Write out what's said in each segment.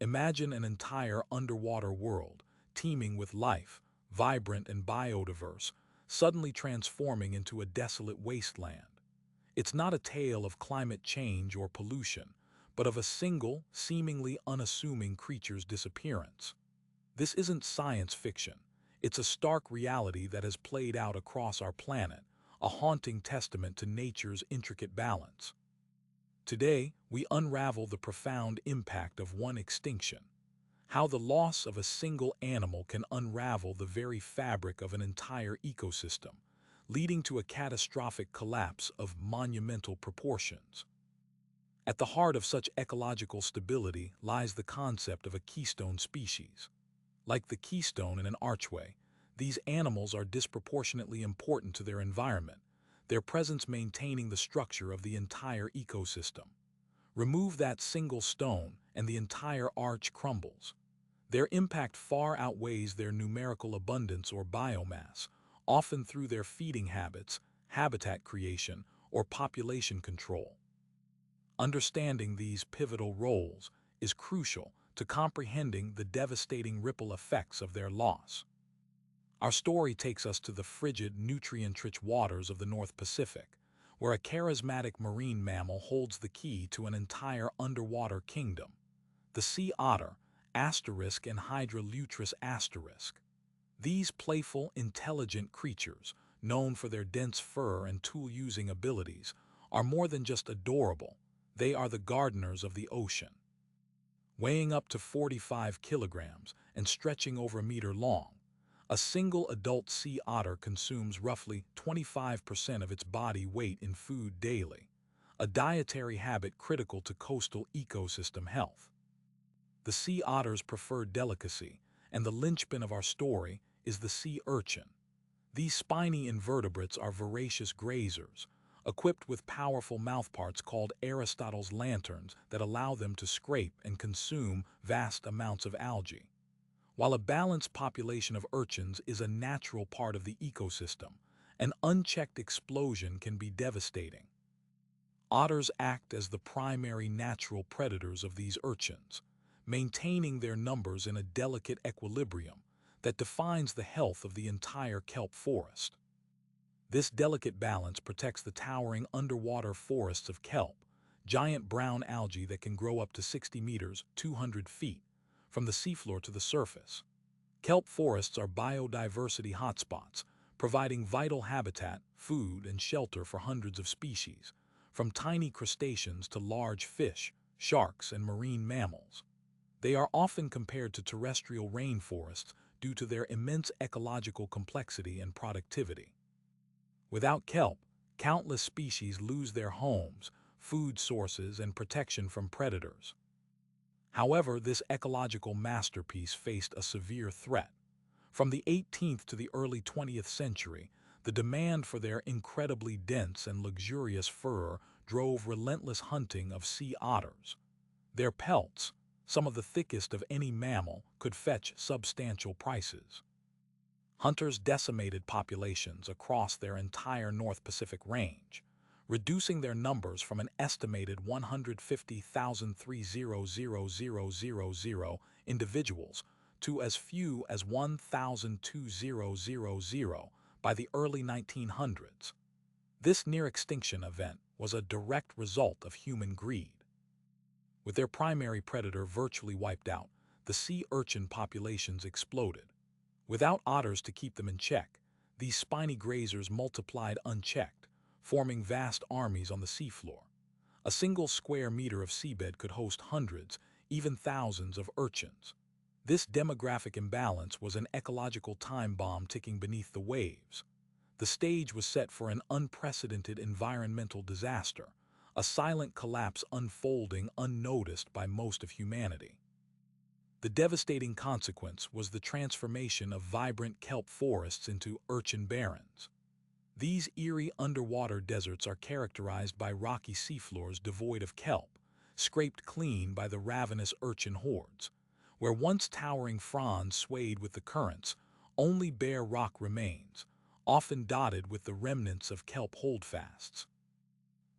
Imagine an entire underwater world, teeming with life, vibrant and biodiverse, suddenly transforming into a desolate wasteland. It's not a tale of climate change or pollution, but of a single, seemingly unassuming creature's disappearance. This isn't science fiction. It's a stark reality that has played out across our planet, a haunting testament to nature's intricate balance. Today, we unravel the profound impact of one extinction, how the loss of a single animal can unravel the very fabric of an entire ecosystem, leading to a catastrophic collapse of monumental proportions. At the heart of such ecological stability lies the concept of a keystone species. Like the keystone in an archway, these animals are disproportionately important to their environment, their presence maintaining the structure of the entire ecosystem. Remove that single stone, and the entire arch crumbles. Their impact far outweighs their numerical abundance or biomass, often through their feeding habits, habitat creation, or population control. Understanding these pivotal roles is crucial to comprehending the devastating ripple effects of their loss. Our story takes us to the frigid, nutrient-rich waters of the North Pacific, where a charismatic marine mammal holds the key to an entire underwater kingdom, the sea otter, asterisk and hydrolutris asterisk. These playful, intelligent creatures, known for their dense fur and tool-using abilities, are more than just adorable. They are the gardeners of the ocean. Weighing up to 45 kilograms and stretching over a meter long, a single adult sea otter consumes roughly 25% of its body weight in food daily, a dietary habit critical to coastal ecosystem health. The sea otter's preferred delicacy, and the linchpin of our story, is the sea urchin. These spiny invertebrates are voracious grazers, equipped with powerful mouthparts called Aristotle's lanterns that allow them to scrape and consume vast amounts of algae. While a balanced population of urchins is a natural part of the ecosystem, an unchecked explosion can be devastating. Otters act as the primary natural predators of these urchins, maintaining their numbers in a delicate equilibrium that defines the health of the entire kelp forest. This delicate balance protects the towering underwater forests of kelp, giant brown algae that can grow up to 60 meters, 200 feet, from the seafloor to the surface. Kelp forests are biodiversity hotspots, providing vital habitat, food, and shelter for hundreds of species, from tiny crustaceans to large fish, sharks, and marine mammals. They are often compared to terrestrial rainforests due to their immense ecological complexity and productivity. Without kelp, countless species lose their homes, food sources, and protection from predators. However, this ecological masterpiece faced a severe threat. From the 18th to the early 20th century, the demand for their incredibly dense and luxurious fur drove relentless hunting of sea otters. Their pelts, some of the thickest of any mammal, could fetch substantial prices. Hunters decimated populations across their entire North Pacific range, reducing their numbers from an estimated 150,000 individuals to as few as 1,020 by the early 1900s. This near-extinction event was a direct result of human greed. With their primary predator virtually wiped out, the sea urchin populations exploded. Without otters to keep them in check, these spiny grazers multiplied unchecked, forming vast armies on the seafloor. A single square meter of seabed could host hundreds, even thousands of urchins. This demographic imbalance was an ecological time bomb ticking beneath the waves. The stage was set for an unprecedented environmental disaster, a silent collapse unfolding unnoticed by most of humanity. The devastating consequence was the transformation of vibrant kelp forests into urchin barrens. These eerie underwater deserts are characterized by rocky seafloors devoid of kelp, scraped clean by the ravenous urchin hordes. Where once towering fronds swayed with the currents, only bare rock remains, often dotted with the remnants of kelp holdfasts.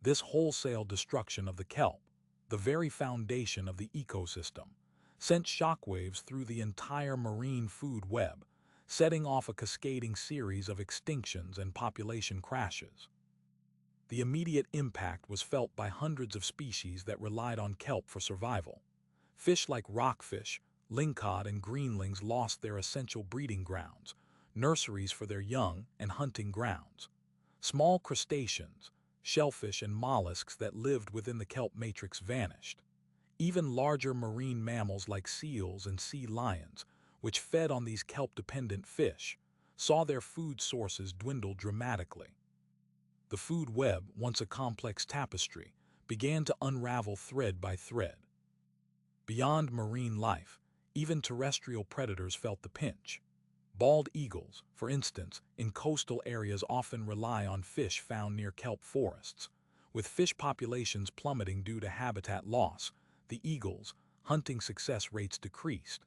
This wholesale destruction of the kelp, the very foundation of the ecosystem, sent shockwaves through the entire marine food web, setting off a cascading series of extinctions and population crashes. The immediate impact was felt by hundreds of species that relied on kelp for survival. Fish like rockfish, lingcod, and greenlings lost their essential breeding grounds, nurseries for their young, and hunting grounds. Small crustaceans, shellfish, and mollusks that lived within the kelp matrix vanished. Even larger marine mammals like seals and sea lions, which fed on these kelp-dependent fish, saw their food sources dwindle dramatically. The food web, once a complex tapestry, began to unravel thread by thread. Beyond marine life, even terrestrial predators felt the pinch. Bald eagles, for instance, in coastal areas often rely on fish found near kelp forests. With fish populations plummeting due to habitat loss, the eagles' hunting success rates decreased.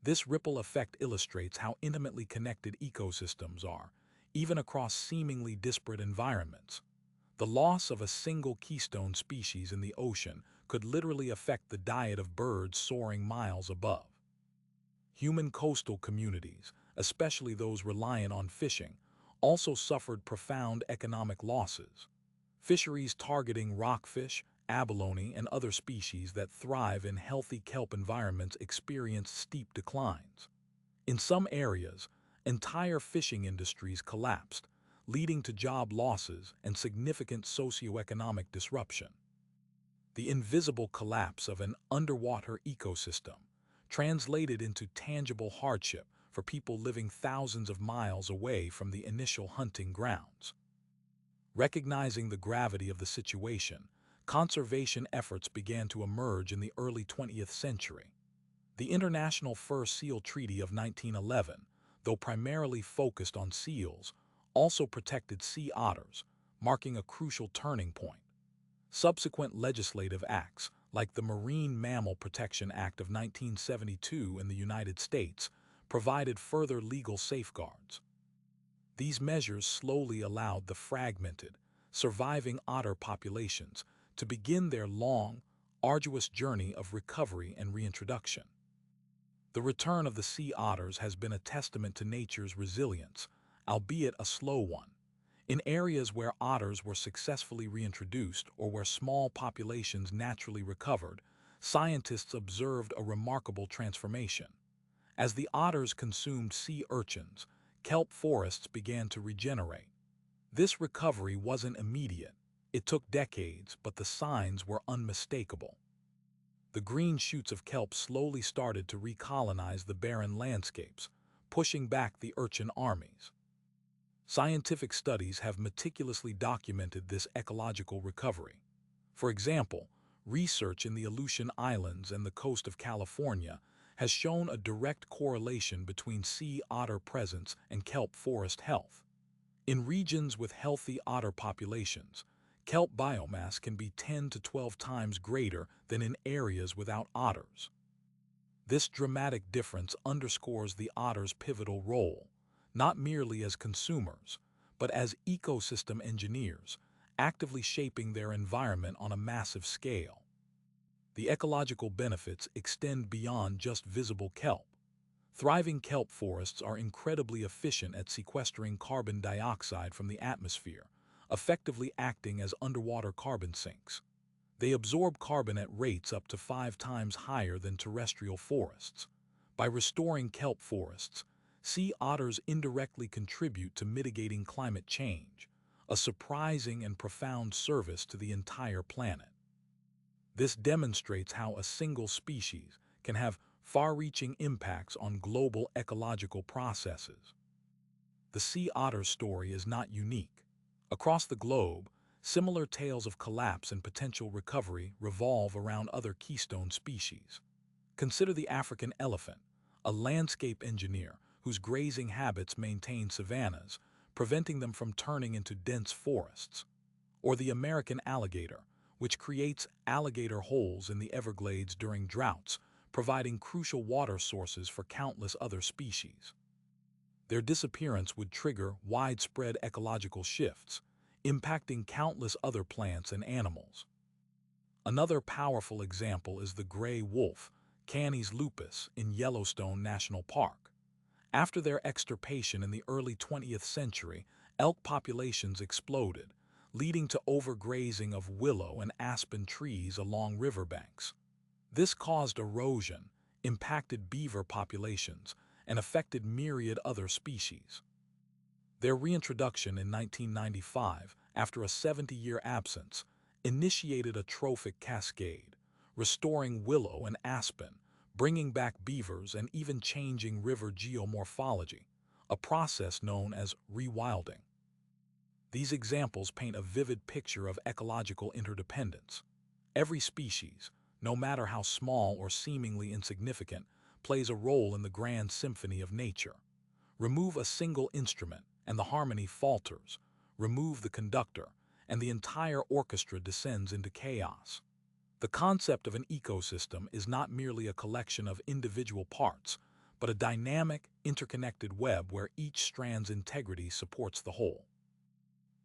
This ripple effect illustrates how intimately connected ecosystems are, even across seemingly disparate environments. The loss of a single keystone species in the ocean could literally affect the diet of birds soaring miles above. Human coastal communities, especially those reliant on fishing, also suffered profound economic losses. Fisheries targeting rockfish, abalone, and other species that thrive in healthy kelp environments experienced steep declines. In some areas, entire fishing industries collapsed, leading to job losses and significant socioeconomic disruption. The invisible collapse of an underwater ecosystem translated into tangible hardship for people living thousands of miles away from the initial hunting grounds. Recognizing the gravity of the situation, conservation efforts began to emerge in the early 20th century. The International Fur Seal Treaty of 1911, though primarily focused on seals, also protected sea otters, marking a crucial turning point. Subsequent legislative acts, like the Marine Mammal Protection Act of 1972 in the United States, provided further legal safeguards. These measures slowly allowed the fragmented, surviving otter populations to begin their long, arduous journey of recovery and reintroduction. The return of the sea otters has been a testament to nature's resilience, albeit a slow one. In areas where otters were successfully reintroduced or where small populations naturally recovered, scientists observed a remarkable transformation. As the otters consumed sea urchins, kelp forests began to regenerate. This recovery wasn't immediate. It took decades, but the signs were unmistakable. The green shoots of kelp slowly started to recolonize the barren landscapes, pushing back the urchin armies. Scientific studies have meticulously documented this ecological recovery. For example, research in the Aleutian Islands and the coast of California has shown a direct correlation between sea otter presence and kelp forest health. In regions with healthy otter populations, kelp biomass can be 10 to 12 times greater than in areas without otters. This dramatic difference underscores the otter's pivotal role, not merely as consumers, but as ecosystem engineers, actively shaping their environment on a massive scale. The ecological benefits extend beyond just visible kelp. Thriving kelp forests are incredibly efficient at sequestering carbon dioxide from the atmosphere, effectively acting as underwater carbon sinks. They absorb carbon at rates up to 5 times higher than terrestrial forests. By restoring kelp forests, sea otters indirectly contribute to mitigating climate change, a surprising and profound service to the entire planet. This demonstrates how a single species can have far-reaching impacts on global ecological processes. The sea otter story is not unique. Across the globe, similar tales of collapse and potential recovery revolve around other keystone species. Consider the African elephant, a landscape engineer whose grazing habits maintain savannas, preventing them from turning into dense forests. Or the American alligator, which creates alligator holes in the Everglades during droughts, providing crucial water sources for countless other species. Their disappearance would trigger widespread ecological shifts, impacting countless other plants and animals. Another powerful example is the gray wolf, Canis lupus in Yellowstone National Park. After their extirpation in the early 20th century, elk populations exploded, leading to overgrazing of willow and aspen trees along riverbanks. This caused erosion, impacted beaver populations, and affected myriad other species. Their reintroduction in 1995, after a 70-year absence, initiated a trophic cascade, restoring willow and aspen, bringing back beavers and even changing river geomorphology, a process known as rewilding. These examples paint a vivid picture of ecological interdependence. Every species, no matter how small or seemingly insignificant, plays a role in the grand symphony of nature. Remove a single instrument, and the harmony falters. Remove the conductor, and the entire orchestra descends into chaos. The concept of an ecosystem is not merely a collection of individual parts, but a dynamic, interconnected web where each strand's integrity supports the whole.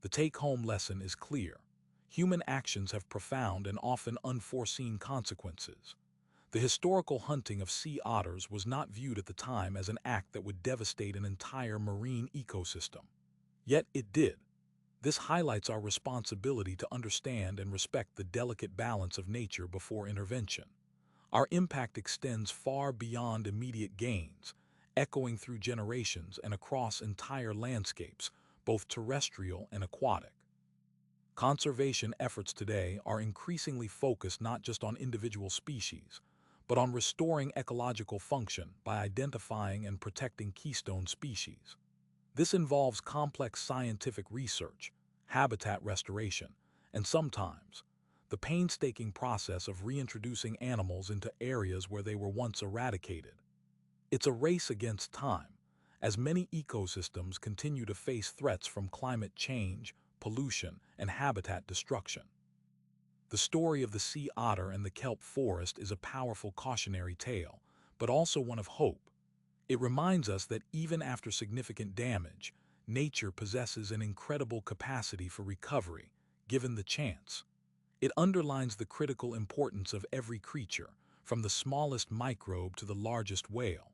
The take-home lesson is clear. Human actions have profound and often unforeseen consequences. The historical hunting of sea otters was not viewed at the time as an act that would devastate an entire marine ecosystem. Yet it did. This highlights our responsibility to understand and respect the delicate balance of nature before intervention. Our impact extends far beyond immediate gains, echoing through generations and across entire landscapes, both terrestrial and aquatic. Conservation efforts today are increasingly focused not just on individual species, but on restoring ecological function by identifying and protecting keystone species. This involves complex scientific research, habitat restoration, and sometimes the painstaking process of reintroducing animals into areas where they were once eradicated. It's a race against time, as many ecosystems continue to face threats from climate change, pollution, and habitat destruction. The story of the sea otter and the kelp forest is a powerful cautionary tale, but also one of hope. It reminds us that even after significant damage, nature possesses an incredible capacity for recovery, given the chance. It underlines the critical importance of every creature, from the smallest microbe to the largest whale.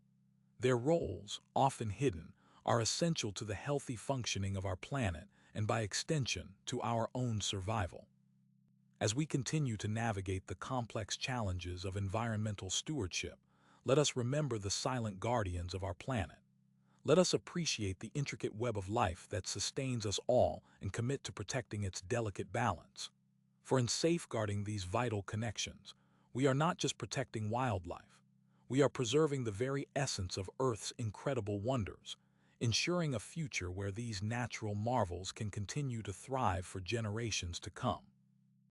Their roles, often hidden, are essential to the healthy functioning of our planet and, by extension, to our own survival. As we continue to navigate the complex challenges of environmental stewardship, let us remember the silent guardians of our planet. Let us appreciate the intricate web of life that sustains us all and commit to protecting its delicate balance. For in safeguarding these vital connections, we are not just protecting wildlife. We are preserving the very essence of Earth's incredible wonders, ensuring a future where these natural marvels can continue to thrive for generations to come.